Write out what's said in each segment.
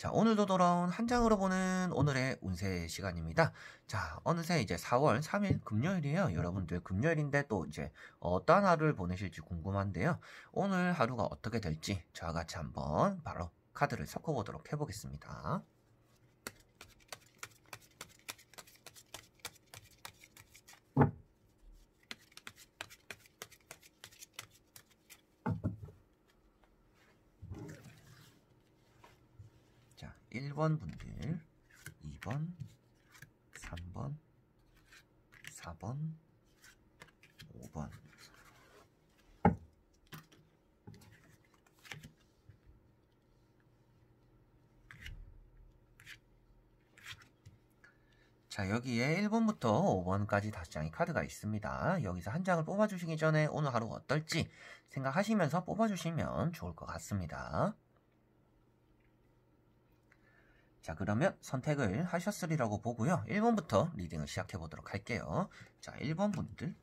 자, 오늘도 돌아온 한 장으로 보는 오늘의 운세 시간입니다. 자, 어느새 이제 4월 3일 금요일이에요. 여러분들 금요일인데 또 이제 어떤 하루를 보내실지 궁금한데요. 오늘 하루가 어떻게 될지 저와 같이 한번 바로 카드를 섞어보도록 해보겠습니다. 자, 1번 분들, 2번, 3번, 4번, 5번. 자, 여기에 1번부터 5번까지 5장의 카드가 있습니다. 여기서 한 장을 뽑아주시기 전에 오늘 하루가 어떨지 생각하시면서 뽑아주시면 좋을 것 같습니다. 자, 그러면 선택을 하셨으리라고 보고요. 1번부터 리딩을 시작해 보도록 할게요. 자, 1번 분들.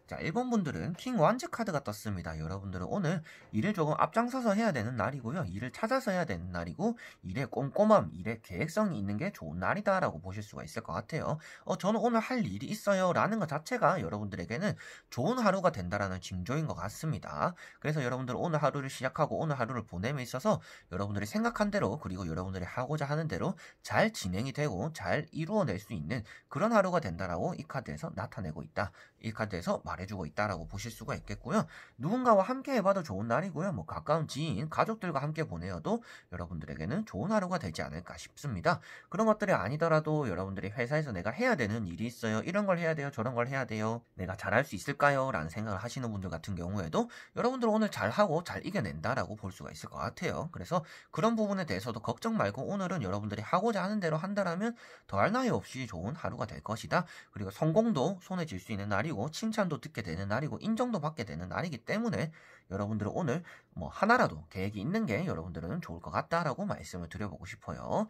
자, 1번 분들은 킹 완즈 카드가 떴습니다. 여러분들은 오늘 일을 조금 앞장서서 해야 되는 날이고요. 일을 찾아서 해야 되는 날이고, 일에 꼼꼼함, 일에 계획성이 있는 게 좋은 날이다 라고 보실 수가 있을 것 같아요. 저는 오늘 할 일이 있어요 라는 것 자체가 여러분들에게는 좋은 하루가 된다라는 징조인 것 같습니다. 그래서 여러분들 오늘 하루를 시작하고 오늘 하루를 보냄에 있어서 여러분들이 생각한 대로, 그리고 여러분들이 하고자 하는 대로 잘 진행이 되고 잘 이루어낼 수 있는 그런 하루가 된다라고 이 카드에서 나타내고 있다. 이 카드에서 말해주고 있다라고 보실 수가 있겠고요. 누군가와 함께 해봐도 좋은 날이고요. 뭐 가까운 지인, 가족들과 함께 보내어도 여러분들에게는 좋은 하루가 되지 않을까 싶습니다. 그런 것들이 아니더라도 여러분들이 회사에서 내가 해야 되는 일이 있어요. 이런 걸 해야 돼요. 저런 걸 해야 돼요. 내가 잘할 수 있을까요? 라는 생각을 하시는 분들 같은 경우에도 여러분들 오늘 잘하고 잘 이겨낸다라고 볼 수가 있을 것 같아요. 그래서 그런 부분에 대해서도 걱정 말고 오늘은 여러분들이 하고자 하는 대로 한다라면 더할 나위 없이 좋은 하루가 될 것이다. 그리고 성공도 손에 쥘 수 있는 날이고 칭찬도 듣게 되는 날이고 인정도 받게 되는 날이기 때문에 여러분들은 오늘 뭐 하나라도 계획이 있는 게 여러분들은 좋을 것 같다라고 말씀을 드려보고 싶어요.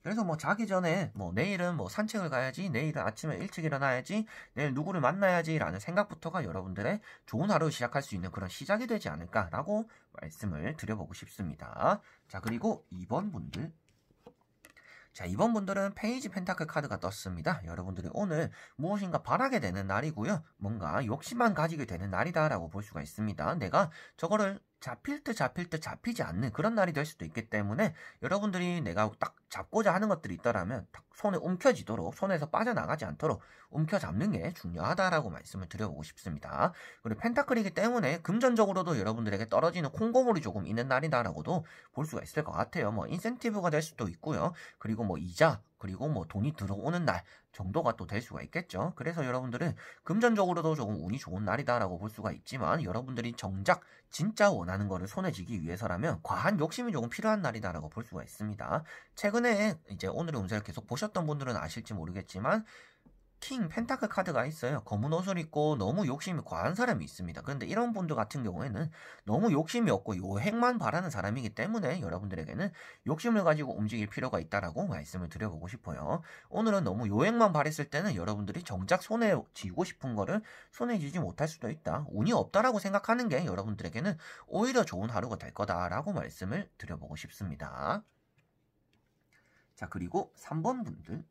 그래서 뭐 자기 전에 뭐 내일은 뭐 산책을 가야지, 내일은 아침에 일찍 일어나야지, 내일 누구를 만나야지 라는 생각부터가 여러분들의 좋은 하루 시작할 수 있는 그런 시작이 되지 않을까라고 말씀을 드려보고 싶습니다. 자, 그리고 2번 분들. 자, 이번 분들은 페이지 펜타클 카드가 떴습니다. 여러분들이 오늘 무엇인가 바라게 되는 날이고요. 뭔가 욕심만 가지게 되는 날이다라고 볼 수가 있습니다. 내가 저거를 잡힐 듯 잡히지 않는 그런 날이 될 수도 있기 때문에 여러분들이 내가 딱 잡고자 하는 것들이 있다라면 딱 손에 움켜쥐도록, 손에서 빠져나가지 않도록 움켜잡는 게 중요하다라고 말씀을 드려보고 싶습니다. 그리고 펜타클이기 때문에 금전적으로도 여러분들에게 떨어지는 콩고물이 조금 있는 날이다라고도 볼 수가 있을 것 같아요. 뭐 인센티브가 될 수도 있고요. 그리고 뭐 이자, 그리고 뭐 돈이 들어오는 날 정도가 또 될 수가 있겠죠. 그래서 여러분들은 금전적으로도 조금 운이 좋은 날이다라고 볼 수가 있지만 여러분들이 정작 진짜 원하는 거를 손에 쥐기 위해서라면 과한 욕심이 조금 필요한 날이다라고 볼 수가 있습니다. 최근에 이제 오늘의 운세를 계속 보셨던 분들은 아실지 모르겠지만 킹 펜타클 카드가 있어요. 검은 옷을 입고 너무 욕심이 과한 사람이 있습니다. 그런데 이런 분들 같은 경우에는 너무 욕심이 없고 요행만 바라는 사람이기 때문에 여러분들에게는 욕심을 가지고 움직일 필요가 있다라고 말씀을 드려보고 싶어요. 오늘은 너무 요행만 바랬을 때는 여러분들이 정작 손에 쥐고 싶은 거를 손에 쥐지 못할 수도 있다. 운이 없다라고 생각하는 게 여러분들에게는 오히려 좋은 하루가 될 거다라고 말씀을 드려보고 싶습니다. 자, 그리고 3번 분들.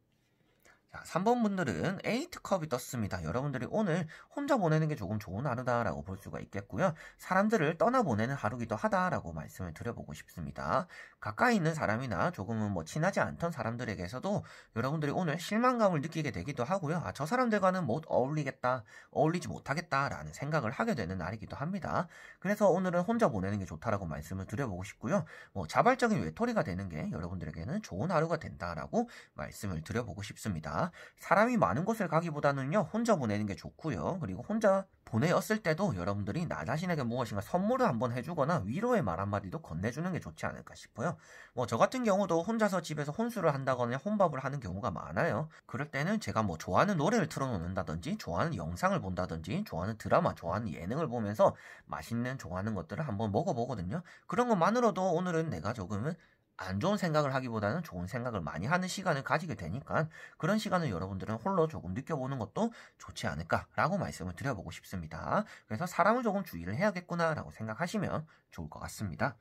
자, 3번 분들은 8컵이 떴습니다. 여러분들이 오늘 혼자 보내는 게 조금 좋은 하루다라고 볼 수가 있겠고요. 사람들을 떠나보내는 하루기도 하다라고 말씀을 드려보고 싶습니다. 가까이 있는 사람이나 조금은 뭐 친하지 않던 사람들에게서도 여러분들이 오늘 실망감을 느끼게 되기도 하고요. 아, 저 사람들과는 못 어울리겠다, 어울리지 못하겠다라는 생각을 하게 되는 날이기도 합니다. 그래서 오늘은 혼자 보내는 게 좋다라고 말씀을 드려보고 싶고요. 뭐 자발적인 외톨이가 되는 게 여러분들에게는 좋은 하루가 된다라고 말씀을 드려보고 싶습니다. 사람이 많은 곳을 가기보다는요, 혼자 보내는 게 좋고요. 그리고 혼자 보내었을 때도 여러분들이 나 자신에게 무엇인가 선물을 한번 해주거나 위로의 말 한마디도 건네주는 게 좋지 않을까 싶어요. 뭐 저 같은 경우도 혼자서 집에서 혼술을 한다거나 혼밥을 하는 경우가 많아요. 그럴 때는 제가 뭐 좋아하는 노래를 틀어놓는다든지 좋아하는 영상을 본다든지 좋아하는 드라마, 좋아하는 예능을 보면서 맛있는 좋아하는 것들을 한번 먹어보거든요. 그런 것만으로도 오늘은 내가 조금은 안 좋은 생각을 하기보다는 좋은 생각을 많이 하는 시간을 가지게 되니까 그런 시간을 여러분들은 홀로 조금 느껴보는 것도 좋지 않을까라고 말씀을 드려보고 싶습니다. 그래서 사람을 조금 주의를 해야겠구나라고 생각하시면 좋을 것 같습니다.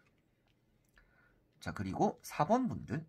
자, 그리고 4번 분들.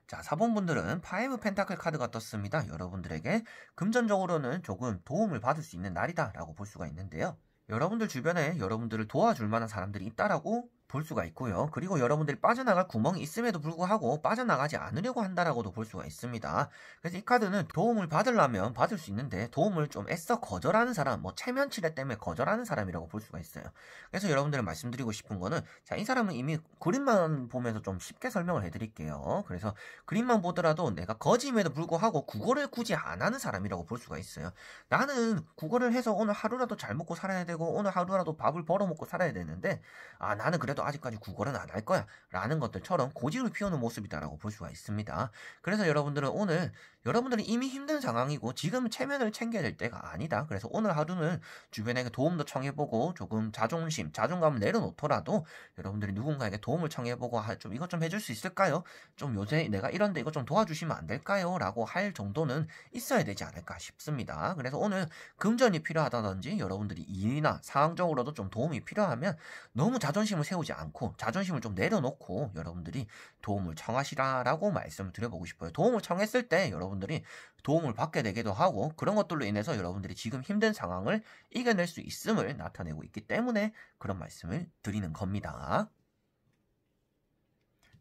자, 4번 분들은 5 펜타클 카드가 떴습니다. 여러분들에게 금전적으로는 조금 도움을 받을 수 있는 날이다라고 볼 수가 있는데요. 여러분들 주변에 여러분들을 도와줄 만한 사람들이 있다라고 볼 수가 있고요. 그리고 여러분들이 빠져나갈 구멍이 있음에도 불구하고 빠져나가지 않으려고 한다라고도 볼 수가 있습니다. 그래서 이 카드는 도움을 받으려면 받을 수 있는데 도움을 좀 애써 거절하는 사람, 뭐 체면치레 때문에 거절하는 사람이라고 볼 수가 있어요. 그래서 여러분들 말씀드리고 싶은 거는, 자, 이 사람은 이미 그림만 보면서 좀 쉽게 설명을 해드릴게요. 그래서 그림만 보더라도 내가 거짐에도 불구하고 국어를 굳이 안 하는 사람이라고 볼 수가 있어요. 나는 국어를 해서 오늘 하루라도 잘 먹고 살아야 되고 오늘 하루라도 밥을 벌어먹고 살아야 되는데, 아, 나는 그래도 아직까지 국어는 안 할 거야 라는 것들처럼 고집을 피우는 모습이다라고 볼 수가 있습니다. 그래서 여러분들은 오늘, 여러분들은 이미 힘든 상황이고 지금 체면을 챙겨야 될 때가 아니다. 그래서 오늘 하루는 주변에게 도움도 청해보고 조금 자존심, 자존감을 내려놓더라도 여러분들이 누군가에게 도움을 청해보고, 좀 이것 좀 해줄 수 있을까요? 좀 요새 내가 이런데 이것 좀 도와주시면 안 될까요? 라고 할 정도는 있어야 되지 않을까 싶습니다. 그래서 오늘 금전이 필요하다든지 여러분들이 일이나 상황적으로도 좀 도움이 필요하면 너무 자존심을 세우지 않고 자존심을 좀 내려놓고 여러분들이 도움을 청하시라라고 말씀을 드려보고 싶어요. 도움을 청했을 때 여러분들이 도움을 받게 되기도 하고, 그런 것들로 인해서 여러분들이 지금 힘든 상황을 이겨낼 수 있음을 나타내고 있기 때문에 그런 말씀을 드리는 겁니다.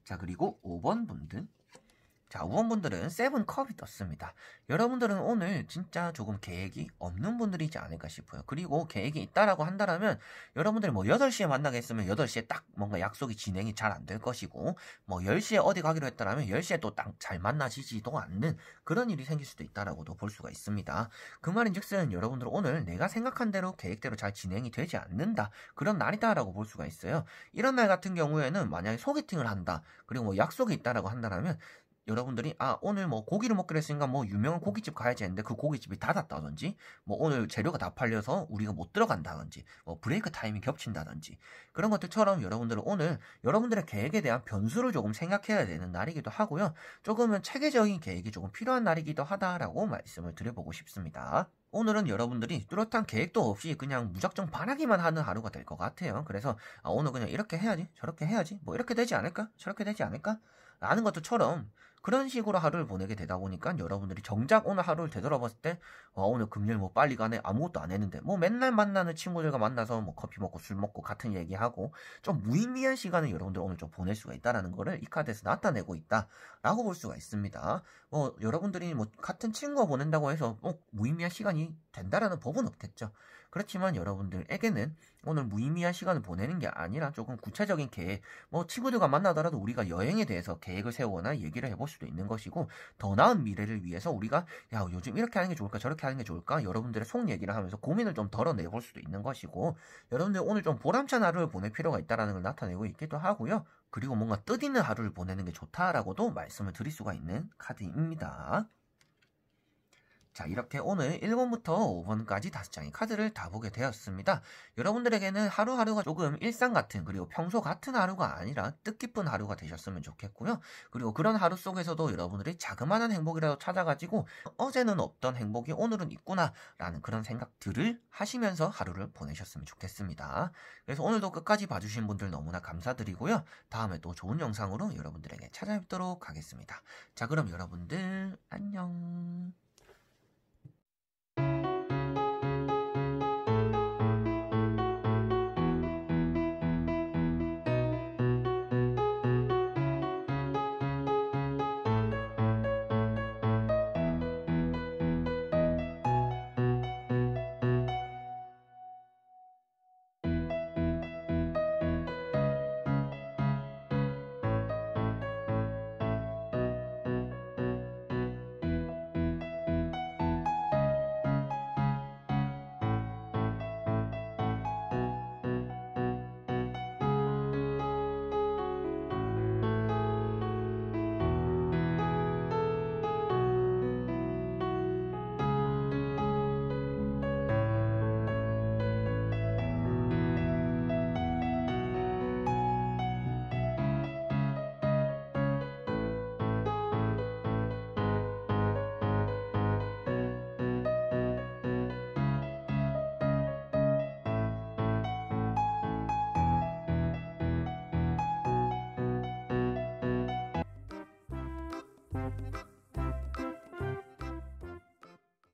자, 그리고 5번 분들. 자, 5번 분들은 7컵이 떴습니다. 여러분들은 오늘 진짜 조금 계획이 없는 분들이지 않을까 싶어요. 그리고 계획이 있다라고 한다면 여러분들 뭐 8시에 만나게 했으면 8시에 딱 뭔가 약속이 진행이 잘 안 될 것이고, 뭐 10시에 어디 가기로 했다라면 10시에 또 딱 잘 만나지지도 않는 그런 일이 생길 수도 있다라고도 볼 수가 있습니다. 그 말인즉슨 여러분들 오늘 내가 생각한 대로 계획대로 잘 진행이 되지 않는다, 그런 날이다라고 볼 수가 있어요. 이런 날 같은 경우에는 만약에 소개팅을 한다, 그리고 뭐 약속이 있다라고 한다면 여러분들이, 아, 오늘 뭐 고기를 먹기로 했으니까 뭐 유명한 고깃집 가야지 했는데 그 고깃집이 닫았다든지, 뭐 오늘 재료가 다 팔려서 우리가 못 들어간다든지, 뭐 브레이크 타임이 겹친다든지, 그런 것들처럼 여러분들은 오늘 여러분들의 계획에 대한 변수를 조금 생각해야 되는 날이기도 하고요. 조금은 체계적인 계획이 조금 필요한 날이기도 하다라고 말씀을 드려보고 싶습니다. 오늘은 여러분들이 뚜렷한 계획도 없이 그냥 무작정 바라기만 하는 하루가 될 것 같아요. 그래서 아, 오늘 그냥 이렇게 해야지, 저렇게 해야지, 뭐 이렇게 되지 않을까, 저렇게 되지 않을까 라는 것들처럼 그런 식으로 하루를 보내게 되다 보니까 여러분들이 정작 오늘 하루를 되돌아봤을 때, 오늘 금요일 뭐 빨리 가네, 아무것도 안 했는데, 뭐 맨날 만나는 친구들과 만나서 뭐 커피 먹고 술 먹고 같은 얘기하고 좀 무의미한 시간을 여러분들 오늘 좀 보낼 수가 있다라는 거를 이 카드에서 나타내고 있다라고 볼 수가 있습니다. 뭐 여러분들이 뭐 같은 친구가 보낸다고 해서 무의미한 시간이 된다라는 법은 없겠죠. 그렇지만 여러분들에게는 오늘 무의미한 시간을 보내는 게 아니라 조금 구체적인 계획, 뭐 친구들과 만나더라도 우리가 여행에 대해서 계획을 세우거나 얘기를 해볼 수도 있는 것이고, 더 나은 미래를 위해서 우리가 야, 요즘 이렇게 하는 게 좋을까 저렇게 하는 게 좋을까, 여러분들의 속 얘기를 하면서 고민을 좀 덜어내볼 수도 있는 것이고, 여러분들 오늘 좀 보람찬 하루를 보낼 필요가 있다는 걸 나타내고 있기도 하고요. 그리고 뭔가 뜻있는 하루를 보내는 게 좋다라고도 말씀을 드릴 수가 있는 카드입니다. 자, 이렇게 오늘 1번부터 5번까지 5장의 카드를 다 보게 되었습니다. 여러분들에게는 하루하루가 조금 일상 같은, 그리고 평소 같은 하루가 아니라 뜻깊은 하루가 되셨으면 좋겠고요. 그리고 그런 하루 속에서도 여러분들이 자그마한 행복이라도 찾아가지고 어제는 없던 행복이 오늘은 있구나 라는 그런 생각들을 하시면서 하루를 보내셨으면 좋겠습니다. 그래서 오늘도 끝까지 봐주신 분들 너무나 감사드리고요. 다음에 또 좋은 영상으로 여러분들에게 찾아뵙도록 하겠습니다. 자, 그럼 여러분들 안녕. 네.